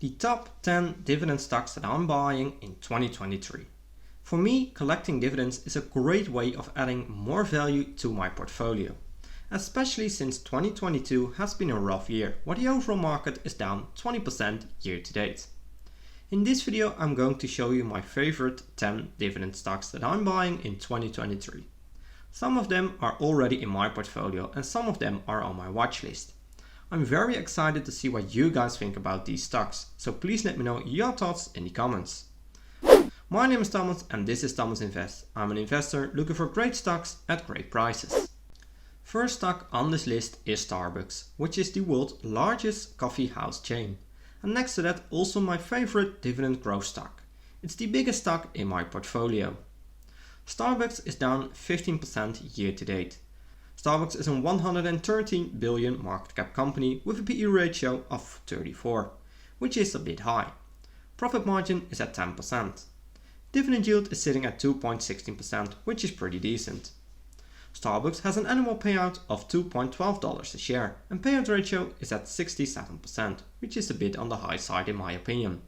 The top 10 dividend stocks that I'm buying in 2023. For me, collecting dividends is a great way of adding more value to my portfolio, especially since 2022 has been a rough year where the overall market is down 20% year to date. In this video, I'm going to show you my favorite 10 dividend stocks that I'm buying in 2023. Some of them are already in my portfolio and some of them are on my watch list. I'm very excited to see what you guys think about these stocks, so please let me know your thoughts in the comments. My name is Thomas and this is Thomas Invest. I'm an investor looking for great stocks at great prices. First stock on this list is Starbucks, which is the world's largest coffee house chain. And next to that, also my favorite dividend growth stock. It's the biggest stock in my portfolio. Starbucks is down 15% year to date. Starbucks is a 113 billion market cap company with a PE ratio of 34, which is a bit high. Profit margin is at 10%. Dividend yield is sitting at 2.16%, which is pretty decent. Starbucks has an annual payout of $2.12 a share and payout ratio is at 67%, which is a bit on the high side in my opinion.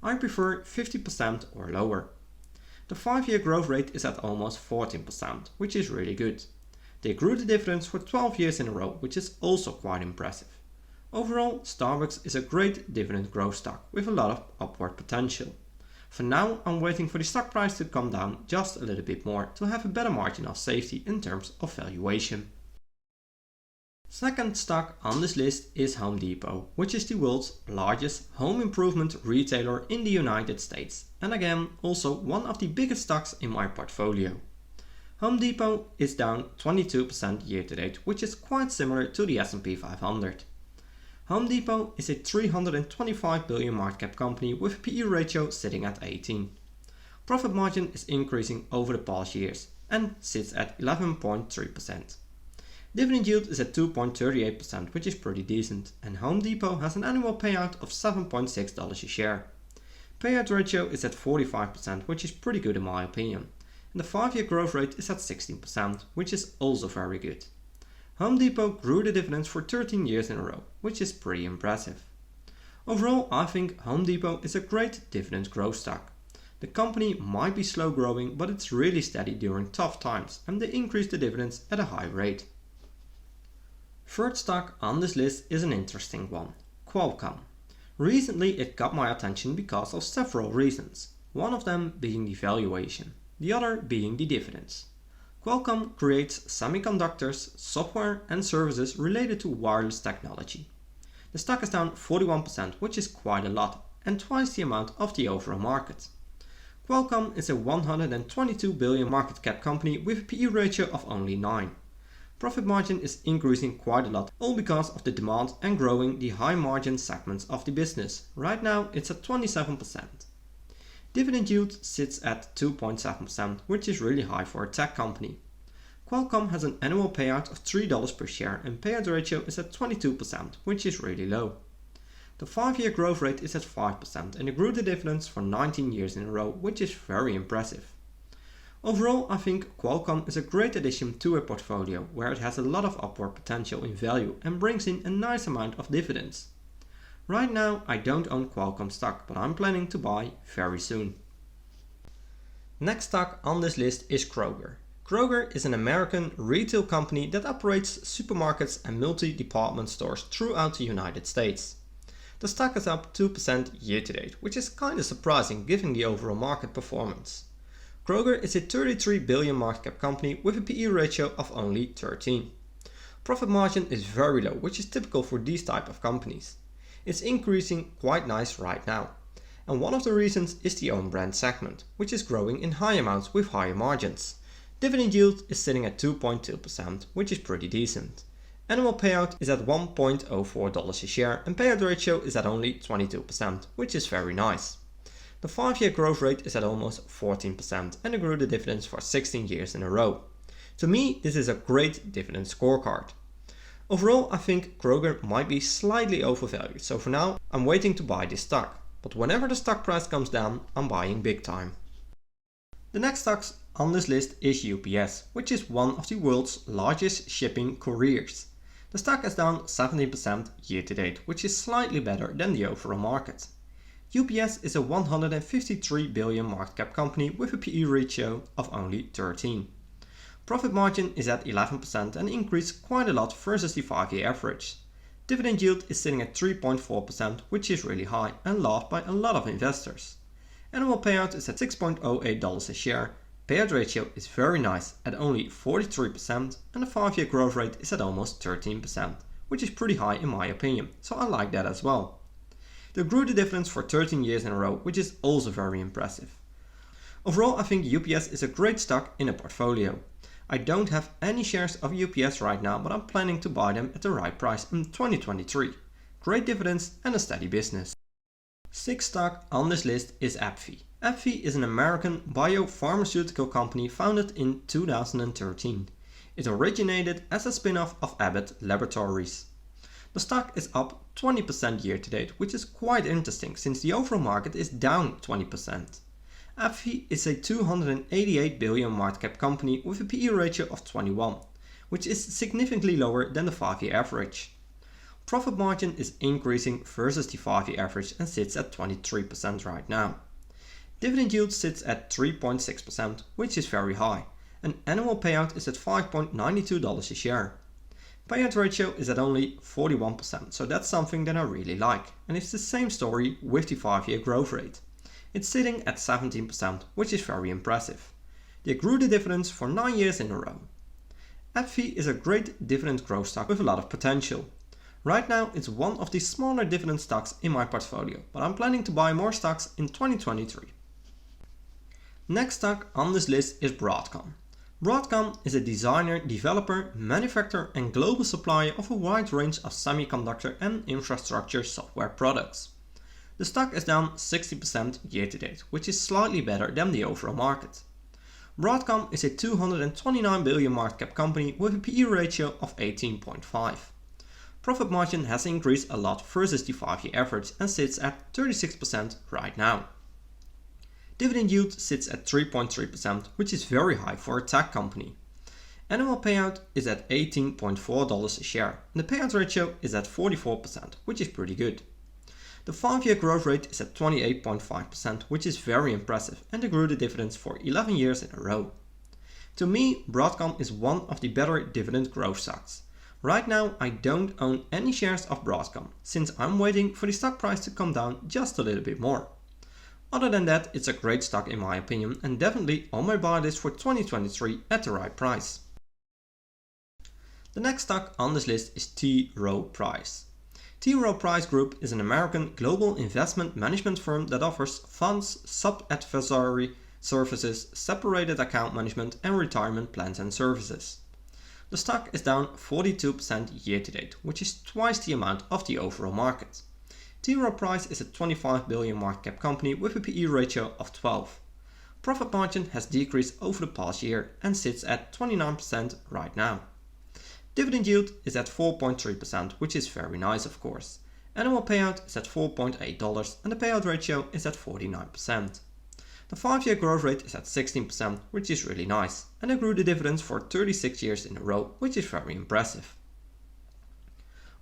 I prefer 50% or lower. The 5-year growth rate is at almost 14%, which is really good. They grew the dividends for 12 years in a row, which is also quite impressive. Overall, Starbucks is a great dividend growth stock with a lot of upward potential. For now, I'm waiting for the stock price to come down just a little bit more to have a better margin of safety in terms of valuation. Second stock on this list is Home Depot, which is the world's largest home improvement retailer in the United States, and again also one of the biggest stocks in my portfolio. Home Depot is down 22% year to date, which is quite similar to the S&P 500. Home Depot is a 325 billion market cap company with a PE ratio sitting at 18. Profit margin is increasing over the past years and sits at 11.3%. Dividend yield is at 2.38%, which is pretty decent, and Home Depot has an annual payout of $7.6 a share. Payout ratio is at 45%, which is pretty good in my opinion, and the 5-year growth rate is at 16%, which is also very good. Home Depot grew the dividends for 13 years in a row, which is pretty impressive. Overall, I think Home Depot is a great dividend growth stock. The company might be slow growing, but it's really steady during tough times and they increase the dividends at a high rate. Third stock on this list is an interesting one, Qualcomm. Recently it got my attention because of several reasons, one of them being the valuation, the other being the dividends. Qualcomm creates semiconductors, software and services related to wireless technology. The stock is down 41%, which is quite a lot and twice the amount of the overall market. Qualcomm is a 122 billion market cap company with a PE ratio of only 9. Profit margin is increasing quite a lot, all because of the demand and growing the high margin segments of the business. Right now it's at 27%. Dividend yield sits at 2.7%, which is really high for a tech company. Qualcomm has an annual payout of $3 per share and payout ratio is at 22%, which is really low. The 5-year growth rate is at 5% and they grew the dividends for 19 years in a row, which is very impressive. Overall, I think Qualcomm is a great addition to a portfolio where it has a lot of upward potential in value and brings in a nice amount of dividends. Right now I don't own Qualcomm stock, but I'm planning to buy very soon. Next stock on this list is Kroger. Kroger is an American retail company that operates supermarkets and multi-department stores throughout the United States. The stock is up 2% year to date, which is kind of surprising given the overall market performance. Kroger is a 33 billion market cap company with a PE ratio of only 13. Profit margin is very low, which is typical for these type of companies. It's increasing quite nice right now. And one of the reasons is the own brand segment, which is growing in high amounts with higher margins. Dividend yield is sitting at 2.2%, which is pretty decent. Annual payout is at $1.04 a share and payout ratio is at only 22%, which is very nice. The 5-year growth rate is at almost 14% and they grew the dividends for 16 years in a row. To me, this is a great dividend scorecard. Overall, I think Kroger might be slightly overvalued, so for now I'm waiting to buy this stock. But whenever the stock price comes down, I'm buying big time. The next stock on this list is UPS, which is one of the world's largest shipping couriers. The stock is down 17% year to date, which is slightly better than the overall market. UPS is a 153 billion market cap company with a PE ratio of only 13. Profit margin is at 11% and increased quite a lot versus the 5-year average. Dividend yield is sitting at 3.4%, which is really high and loved by a lot of investors. Annual payout is at $6.08 a share. Payout ratio is very nice at only 43% and the 5-year growth rate is at almost 13%, which is pretty high in my opinion, so I like that as well. They grew the dividends for 13 years in a row, which is also very impressive. Overall, I think UPS is a great stock in a portfolio. I don't have any shares of UPS right now, but I'm planning to buy them at the right price in 2023. Great dividends and a steady business. Sixth stock on this list is ABBV. ABBV is an American biopharmaceutical company founded in 2013. It originated as a spin-off of Abbott Laboratories. The stock is up 20% year to date, which is quite interesting since the overall market is down 20%. ABBV is a 288 billion market cap company with a PE ratio of 21, which is significantly lower than the 5-year average. Profit margin is increasing versus the 5-year average and sits at 23% right now. Dividend yield sits at 3.6%, which is very high, and annual payout is at $5.92 a share. Payout ratio is at only 41%, so that's something that I really like, and it's the same story with the 5-year growth rate. It's sitting at 17%, which is very impressive. They grew the dividends for 9 years in a row. ABBV is a great dividend growth stock with a lot of potential. Right now it's one of the smaller dividend stocks in my portfolio, but I'm planning to buy more stocks in 2023. Next stock on this list is Broadcom. Broadcom is a designer, developer, manufacturer and global supplier of a wide range of semiconductor and infrastructure software products. The stock is down 60% year to date, which is slightly better than the overall market. Broadcom is a 229 billion market cap company with a PE ratio of 18.5. Profit margin has increased a lot versus the 5-year average and sits at 36% right now. Dividend yield sits at 3.3%, which is very high for a tech company. Annual payout is at $18.4 a share and the payout ratio is at 44%, which is pretty good. The 5-year growth rate is at 28.5%, which is very impressive, and they grew the dividends for 11 years in a row. To me, Broadcom is one of the better dividend growth stocks. Right now, I don't own any shares of Broadcom, since I'm waiting for the stock price to come down just a little bit more. Other than that, it's a great stock in my opinion, and definitely on my buy list for 2023 at the right price. The next stock on this list is TROW. T. Rowe Price Group is an American global investment management firm that offers funds, sub-advisory services, separated account management and retirement plans and services. The stock is down 42% year to date, which is twice the amount of the overall market. T. Rowe Price is a 25 billion market cap company with a PE ratio of 12. Profit margin has decreased over the past year and sits at 29% right now. Dividend yield is at 4.3%, which is very nice of course. Annual payout is at $4.8 and the payout ratio is at 49%. The 5-year growth rate is at 16%, which is really nice, and they grew the dividends for 36 years in a row, which is very impressive.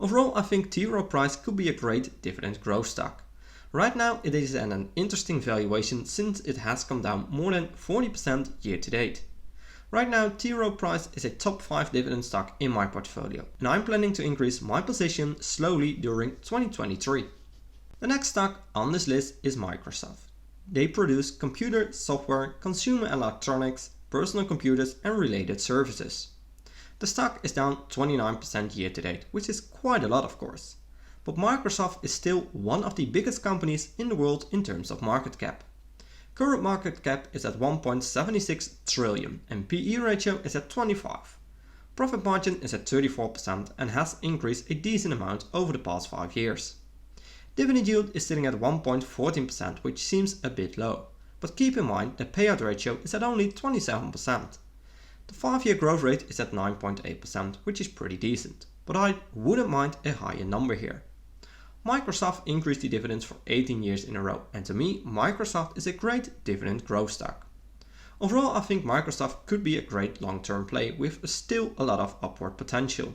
Overall, I think T. Rowe Price could be a great dividend growth stock. Right now it is at an interesting valuation since it has come down more than 40% year to date. Right now, T. Rowe Price is a top 5 dividend stock in my portfolio, and I'm planning to increase my position slowly during 2023. The next stock on this list is Microsoft. They produce computer, software, consumer electronics, personal computers and related services. The stock is down 29% year to date, which is quite a lot of course. But Microsoft is still one of the biggest companies in the world in terms of market cap. Current market cap is at 1.76 trillion and PE ratio is at 25. Profit margin is at 34% and has increased a decent amount over the past 5 years. Dividend yield is sitting at 1.14%, which seems a bit low, but keep in mind the payout ratio is at only 27%. The 5-year growth rate is at 9.8%, which is pretty decent, but I wouldn't mind a higher number here. Microsoft increased the dividends for 18 years in a row, and to me, Microsoft is a great dividend growth stock. Overall, I think Microsoft could be a great long-term play with still a lot of upward potential.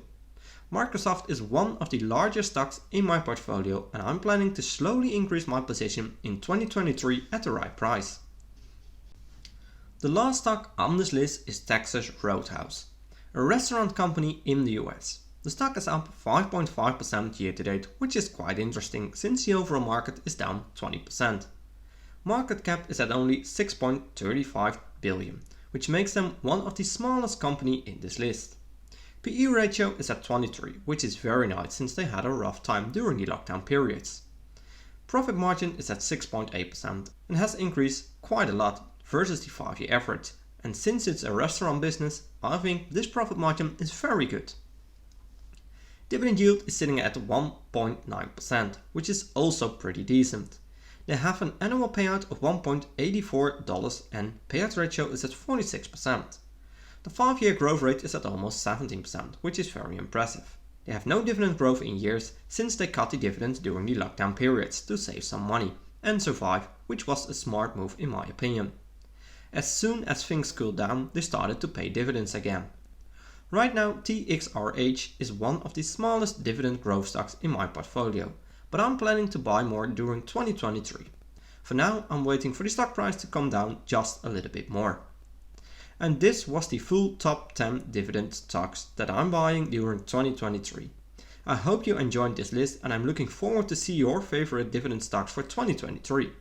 Microsoft is one of the largest stocks in my portfolio and I'm planning to slowly increase my position in 2023 at the right price. The last stock on this list is Texas Roadhouse, a restaurant company in the US. The stock is up 5.5% year to date, which is quite interesting since the overall market is down 20%. Market cap is at only 6.35 billion, which makes them one of the smallest companies in this list. PE ratio is at 23, which is very nice since they had a rough time during the lockdown periods. Profit margin is at 6.8% and has increased quite a lot versus the 5-year average, and since it's a restaurant business, I think this profit margin is very good. Dividend yield is sitting at 1.9%, which is also pretty decent. They have an annual payout of $1.84 and payout ratio is at 46%. The 5-year growth rate is at almost 17%, which is very impressive. They have no dividend growth in years since they cut the dividends during the lockdown periods to save some money and survive, which was a smart move in my opinion. As soon as things cooled down, they started to pay dividends again. Right now, TXRH is one of the smallest dividend growth stocks in my portfolio, but I'm planning to buy more during 2023. For now, I'm waiting for the stock price to come down just a little bit more. And this was the full top 10 dividend stocks that I'm buying during 2023. I hope you enjoyed this list and I'm looking forward to see your favorite dividend stocks for 2023.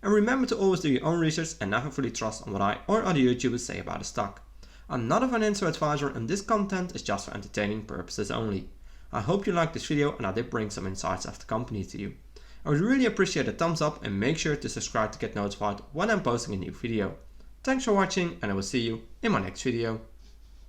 And remember to always do your own research and never fully trust on what I or other YouTubers say about a stock. I'm not a financial advisor and this content is just for entertaining purposes only. I hope you liked this video and I did bring some insights of the company to you. I would really appreciate a thumbs up and make sure to subscribe to get notified when I'm posting a new video. Thanks for watching and I will see you in my next video.